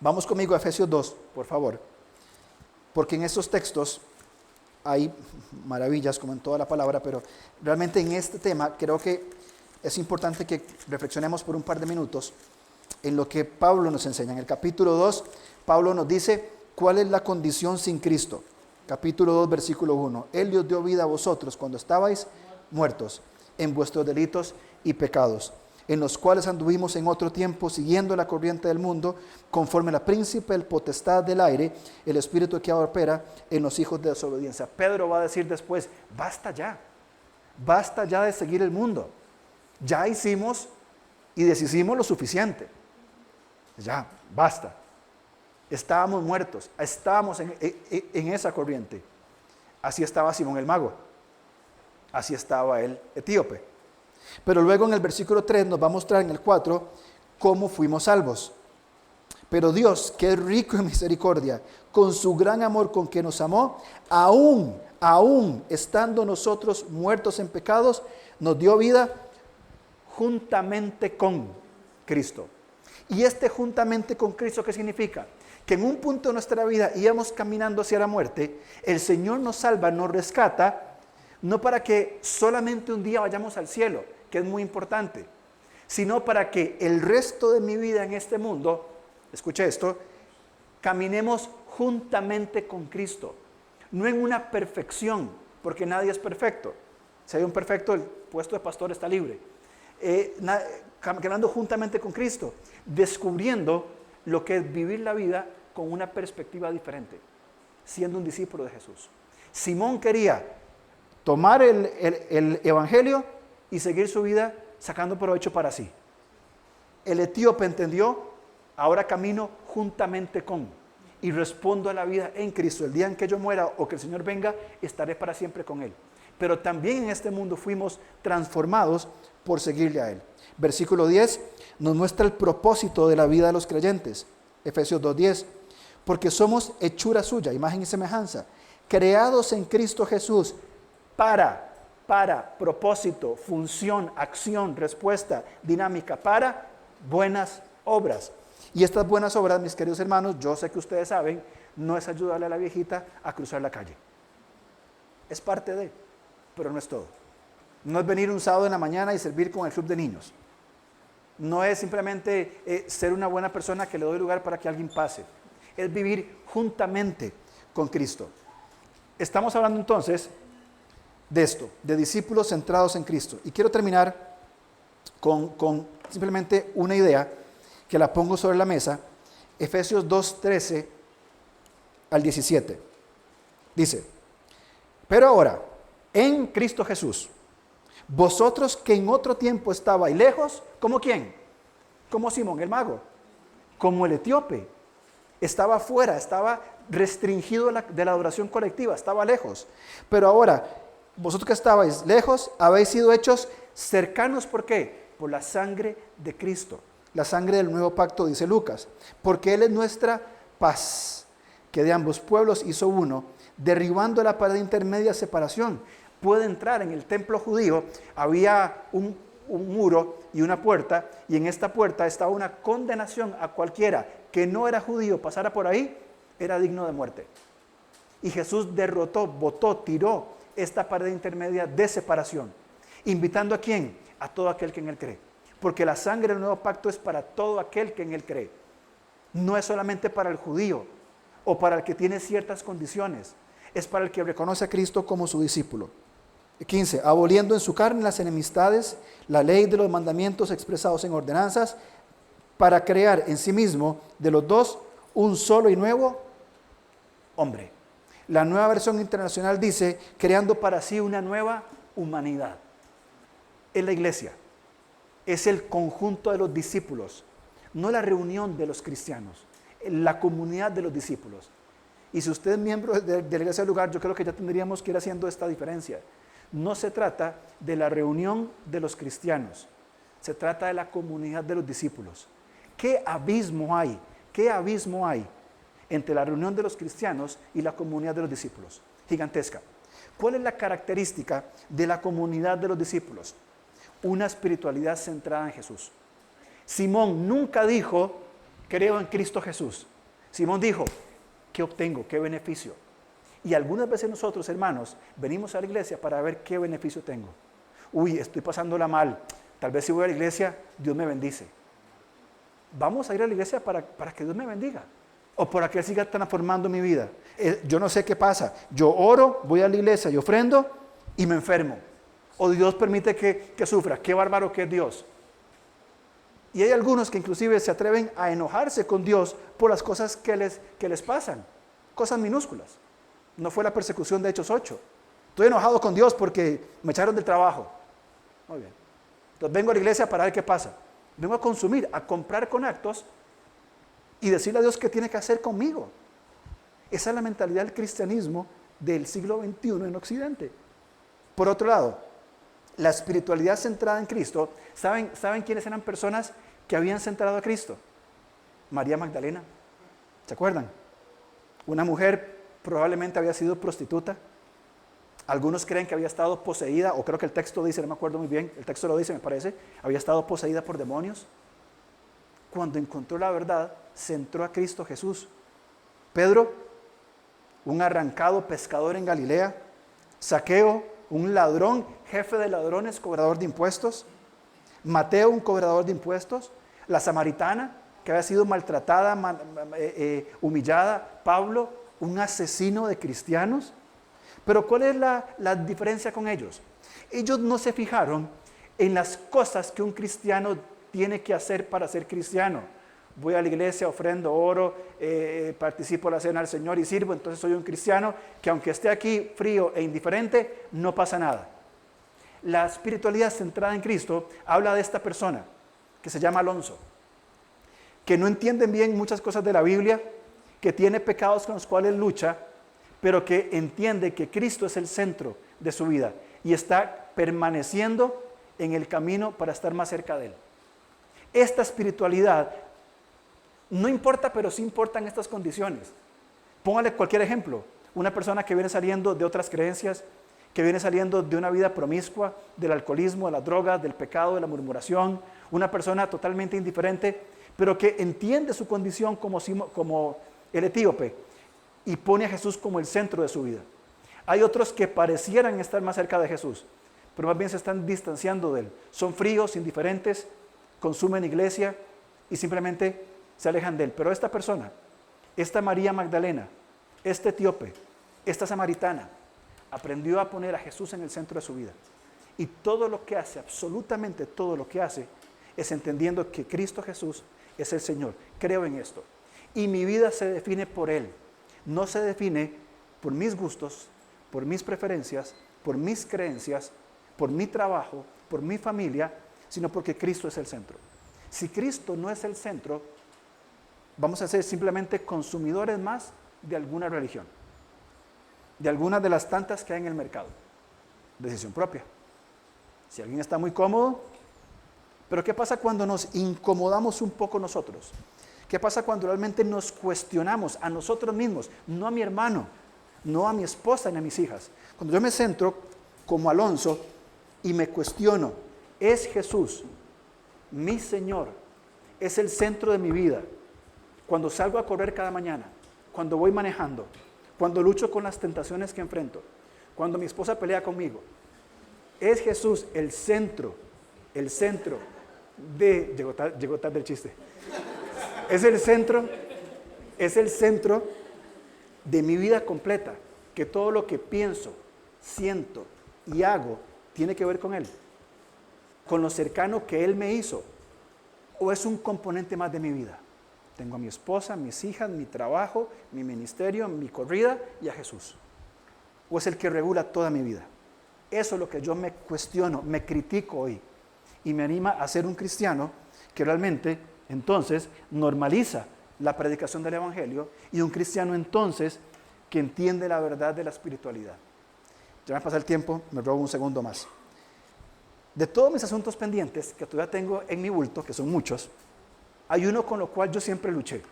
vamos conmigo a Efesios 2, por favor, porque en estos textos hay maravillas como en toda la palabra, pero realmente en este tema creo que es importante que reflexionemos por un par de minutos en lo que Pablo nos enseña. En el capítulo 2, Pablo nos dice cuál es la condición sin Cristo. Capítulo 2, versículo 1. Él os dio vida a vosotros cuando estabais muertos en vuestros delitos y pecados, en los cuales anduvimos en otro tiempo siguiendo la corriente del mundo, conforme a la príncipe del potestad del aire, el espíritu que ahora opera en los hijos de desobediencia. Pedro va a decir después, basta ya de seguir el mundo. Ya hicimos y deshicimos lo suficiente. Ya, basta. Estábamos muertos, estábamos en esa corriente. Así estaba Simón el mago, así estaba el etíope. Pero luego en el versículo 3 nos va a mostrar en el 4 cómo fuimos salvos. Pero Dios, que es rico en misericordia, con su gran amor con que nos amó, aún estando nosotros muertos en pecados, nos dio vida juntamente con Cristo. Y juntamente con Cristo, ¿qué significa? Que en un punto de nuestra vida íbamos caminando hacia la muerte, el Señor nos salva, nos rescata, no para que solamente un día vayamos al cielo, que es muy importante, sino para que el resto de mi vida en este mundo, escuche esto, caminemos juntamente con Cristo, no en una perfección, porque nadie es perfecto. Si hay un perfecto, el puesto de pastor está libre. Caminando juntamente con Cristo, descubriendo lo que es vivir la vida con una perspectiva diferente, siendo un discípulo de Jesús. Simón quería tomar el Evangelio y seguir su vida sacando provecho para sí. El etíope entendió, ahora camino juntamente con y respondo a la vida en Cristo. El día en que yo muera o que el Señor venga, estaré para siempre con Él. Pero también en este mundo fuimos transformados por seguirle a Él. Versículo 10 nos muestra el propósito de la vida de los creyentes. Efesios 2:10, porque somos hechura suya, imagen y semejanza, creados en Cristo Jesús para propósito, función, acción, respuesta, dinámica, para buenas obras. Y estas buenas obras, mis queridos hermanos, yo sé que ustedes saben, no es ayudarle a la viejita a cruzar la calle. Es parte de, pero no es todo. No es venir un sábado en la mañana y servir con el club de niños. No es simplemente ser una buena persona que le doy lugar para que alguien pase. Es vivir juntamente con Cristo. Estamos hablando entonces de esto, de discípulos centrados en Cristo. Y quiero terminar con simplemente una idea que la pongo sobre la mesa. Efesios 2:13 al 17. Dice, pero ahora, en Cristo Jesús, vosotros que en otro tiempo estabais lejos, ¿como quién? Como Simón el mago, como el etíope. Estaba fuera, estaba restringido de la adoración colectiva, estaba lejos. Pero ahora, vosotros que estabais lejos, habéis sido hechos cercanos. ¿Por qué? Por la sangre de Cristo, la sangre del nuevo pacto, dice Lucas. Porque Él es nuestra paz, que de ambos pueblos hizo uno, derribando la pared intermedia de separación. Puede entrar en el templo judío, había un muro y una puerta, y en esta puerta estaba una condenación a cualquiera que no era judío, pasara por ahí, era digno de muerte. Y Jesús derrotó, botó, tiró esta pared intermedia de separación, invitando a ¿quién? A todo aquel que en Él cree. porque la sangre del nuevo pacto es para todo aquel que en él cree. No es solamente para el judío o para el que tiene ciertas condiciones, es para el que reconoce a Cristo como su discípulo. 15. Aboliendo en su carne las enemistades, la ley de los mandamientos expresados en ordenanzas, para crear en sí mismo de los dos un solo y nuevo hombre. La Nueva Versión Internacional dice, creando para sí una nueva humanidad. Es la iglesia, es el conjunto de los discípulos, no la reunión de los cristianos, la comunidad de los discípulos. Y si usted es miembro de la iglesia del lugar, yo creo que ya tendríamos que ir haciendo esta diferencia. No se trata de la reunión de los cristianos, se trata de la comunidad de los discípulos. ¿Qué abismo hay? ¿Qué abismo hay entre la reunión de los cristianos y la comunidad de los discípulos? Gigantesca. ¿Cuál es la característica de la comunidad de los discípulos? Una espiritualidad centrada en Jesús. Simón nunca dijo, creo en Cristo Jesús. Simón dijo, ¿qué obtengo? ¿Qué beneficio? Y algunas veces nosotros, hermanos, venimos a la iglesia para ver qué beneficio tengo. Uy, estoy pasándola mal. Tal vez si voy a la iglesia, Dios me bendice. Vamos a ir a la iglesia para que Dios me bendiga. O para que Él siga transformando mi vida. Yo no sé qué pasa. Yo oro, voy a la iglesia y ofrendo y me enfermo. O Dios permite que sufra. Qué bárbaro que es Dios. Y hay algunos que inclusive se atreven a enojarse con Dios por las cosas que les pasan. Cosas minúsculas. No fue la persecución de Hechos 8. Estoy enojado con Dios porque me echaron del trabajo. Muy bien. Entonces vengo a la iglesia para ver qué pasa. Vengo a consumir, a comprar con actos y decirle a Dios qué tiene que hacer conmigo. Esa es la mentalidad del cristianismo del siglo XXI en Occidente. Por otro lado, la espiritualidad centrada en Cristo, ¿saben quiénes eran personas que habían centrado a Cristo? María Magdalena. ¿Se acuerdan? Una mujer probablemente había sido prostituta. Algunos creen que había estado poseída, o creo que el texto dice, no me acuerdo muy bien, el texto lo dice, me parece, había estado poseída por demonios. Cuando encontró la verdad, centró a Cristo Jesús. Pedro, un arrancado pescador en Galilea. Zaqueo, un ladrón, jefe de ladrones, cobrador de impuestos. Mateo, un cobrador de impuestos. La samaritana, que había sido maltratada, humillada. Pablo, un asesino de cristianos. Pero ¿cuál es la diferencia con ellos? Ellos no se fijaron en las cosas que un cristiano tiene que hacer para ser cristiano. Voy a la iglesia, ofrendo, oro, participo en la cena del Señor y sirvo, entonces soy un cristiano que aunque esté aquí frío e indiferente, no pasa nada. La espiritualidad centrada en Cristo habla de esta persona que se llama Alonso, que no entienden bien muchas cosas de la Biblia, que tiene pecados con los cuales lucha, pero que entiende que Cristo es el centro de su vida y está permaneciendo en el camino para estar más cerca de Él. Esta espiritualidad no importa, pero sí importa en estas condiciones. Póngale cualquier ejemplo. Una persona que viene saliendo de otras creencias, que viene saliendo de una vida promiscua, del alcoholismo, de las drogas, del pecado, de la murmuración. Una persona totalmente indiferente, pero que entiende su condición como el etíope y pone a Jesús como el centro de su vida. Hay otros que parecieran estar más cerca de Jesús, pero más bien se están distanciando de Él. Son fríos, indiferentes, consumen iglesia y simplemente se alejan de Él. Pero esta persona, esta María Magdalena, este etíope, esta samaritana, aprendió a poner a Jesús en el centro de su vida. Y todo lo que hace, absolutamente todo lo que hace, es entendiendo que Cristo Jesús es el Señor. Creo en esto. Y mi vida se define por Él. No se define por mis gustos, por mis preferencias, por mis creencias, por mi trabajo, por mi familia, sino porque Cristo es el centro. Si Cristo no es el centro, vamos a ser simplemente consumidores más de alguna religión, de algunas de las tantas que hay en el mercado. Decisión propia. Si alguien está muy cómodo, pero ¿qué pasa cuando nos incomodamos un poco nosotros? ¿Qué pasa cuando realmente nos cuestionamos a nosotros mismos, no a mi hermano, no a mi esposa ni a mis hijas? Cuando yo me centro como Alonso y me cuestiono, ¿es Jesús mi Señor? ¿Es el centro de mi vida? Cuando salgo a correr cada mañana, cuando voy manejando, cuando lucho con las tentaciones que enfrento, cuando mi esposa pelea conmigo, ¿es Jesús el centro llegó tarde el chiste. Es el centro de mi vida completa, que todo lo que pienso, siento y hago tiene que ver con Él, con lo cercano que Él me hizo, o es un componente más de mi vida. Tengo a mi esposa, mis hijas, mi trabajo, mi ministerio, mi corrida y a Jesús. O es el que regula toda mi vida. Eso es lo que yo me cuestiono, me critico hoy y me anima a ser un cristiano que realmente entonces normaliza la predicación del Evangelio y un cristiano entonces que entiende la verdad de la espiritualidad. Ya me pasa el tiempo, me robo un segundo más. De todos mis asuntos pendientes que todavía tengo en mi bulto, que son muchos, hay uno con lo cual yo siempre luché.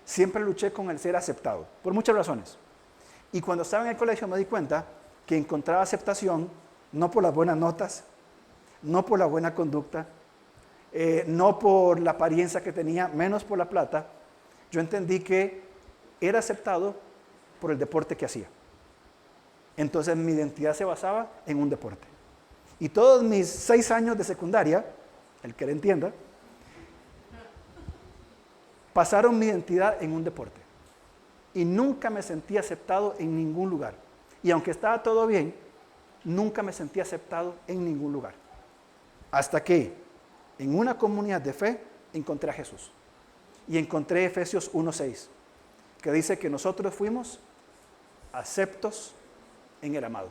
Siempre luché con el ser aceptado, por muchas razones. Y cuando estaba en el colegio me di cuenta que encontraba aceptación no por las buenas notas, no por la buena conducta, no por la apariencia que tenía, menos por la plata. Yo entendí que era aceptado por el deporte que hacía. Entonces mi identidad se basaba en un deporte. Y todos mis 6 años de secundaria, el que le entienda, pasaron mi identidad en un deporte. Y nunca me sentí aceptado en ningún lugar. Y aunque estaba todo bien, nunca me sentí aceptado en ningún lugar. Hasta que en una comunidad de fe encontré a Jesús. Y encontré Efesios 1:6, que dice que nosotros fuimos aceptos en el amado.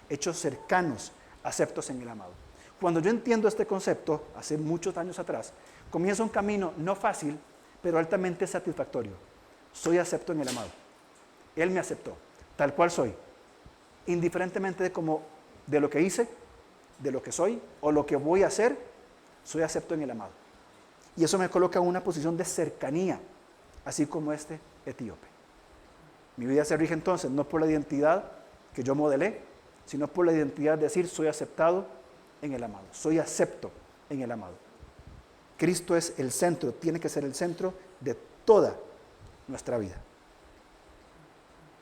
Hechos cercanos, aceptos en el amado. Cuando yo entiendo este concepto, hace muchos años atrás, comienza un camino no fácil, pero altamente satisfactorio. Soy acepto en el amado. Él me aceptó, tal cual soy. Indiferentemente de lo que hice, de lo que soy o lo que voy a hacer, soy acepto en el amado. Y eso me coloca en una posición de cercanía, así como este etíope. Mi vida se rige entonces no por la identidad que yo modelé, sino por la identidad de decir soy aceptado en el amado, soy acepto en el amado. Cristo es el centro, tiene que ser el centro de toda nuestra vida.